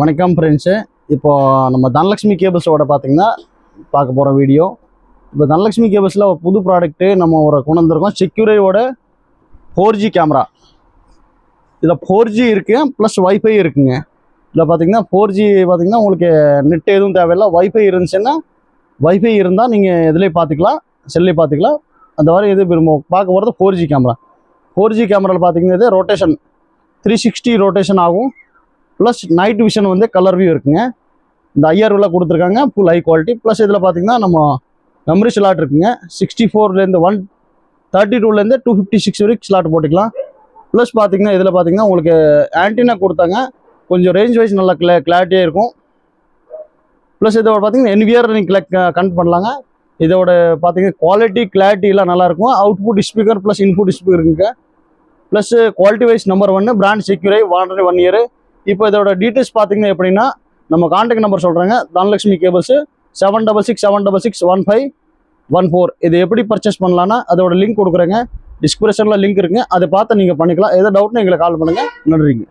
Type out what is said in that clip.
வணக்கம் ஃப்ரெண்ட்ஸு. இப்போது நம்ம தனலக்ஷ்மி கேபிள்ஸோட பார்த்திங்கன்னா பார்க்க போகிற வீடியோ. இப்போ தனலக்ஷ்மி கேபிள்ஸில் ஒரு புது ப்ராடக்ட்டு நம்ம ஒரு கொண்டு வந்திருக்கோம். செக்யூரியோட 4G கேமரா. இதில் 4G இருக்குது, ப்ளஸ் வைஃபை இருக்குங்க. இதில் பார்த்திங்கன்னா 4G பார்த்திங்கன்னா உங்களுக்கு நெட் எதுவும் தேவையில்லை. வைஃபை இருந்துச்சுன்னா வைஃபை இருந்தால் நீங்கள் இதிலே பார்த்துக்கலாம், செல்லே பார்த்துக்கலாம். அந்த மாதிரி இது பார்க்க போகிறது 4G கேமரா. 4G கேமராவில் பார்த்திங்கன்னா இது ரொட்டேஷன் 360 ரொட்டேஷன் ஆகும். ப்ளஸ் நைட் விஷன் வந்து கலர் வியூ இருக்குங்க. இந்த ஐஆர்வில் கொடுத்துருக்காங்க, ஃபுல் ஹை குவாலிட்டி. ப்ளஸ் இதில் பார்த்தீங்கன்னா நம்ம மெமரி ஸ்லாட் இருக்குங்க. 64லேருந்து 132லேருந்து 256 வரைக்கும் ஸ்லாட் போட்டுக்கலாம். ப்ளஸ் பார்த்தீங்கன்னா இதில் பார்த்தீங்கன்னா உங்களுக்கு ஆன்டினா கொடுத்தாங்க, கொஞ்சம் ரேஞ்ச் வைஸ் நல்லா கிளாரிட்டியாக இருக்கும். ப்ளஸ் இதோட பார்த்தீங்கன்னா NVR நீங்கள் கனெக்ட் பண்ணலாங்க. இதோட பார்த்தீங்கன்னா குவாலிட்டி கிளாரிட்டிலாம் நல்லாயிருக்கும். Output speaker plus input speaker இருக்குங்க. Plus quality wise number 1 brand செக்யூரை வாரண்டி 1 இயர். இப்போ இதோட டீட்டெயில்ஸ் பார்த்தீங்கன்னா எப்படின்னா, நம்ம கான்டாக்ட் நம்பர் சொல்கிறேங்க. தனலக்ஷ்மி கேபிள்ஸு 7667661514. இது எப்படி பர்ச்சேஸ் பண்ணலான்னா அதோட லிங்க் கொடுக்குறேங்க. டிஸ்கிரிப்ஷனில் லிங்க் இருக்குங்க, அதை பார்த்து நீங்கள் பண்ணிக்கலாம். எதாவது டவுட்னா எங்களை கால் பண்ணுங்கள். நன்றிங்க.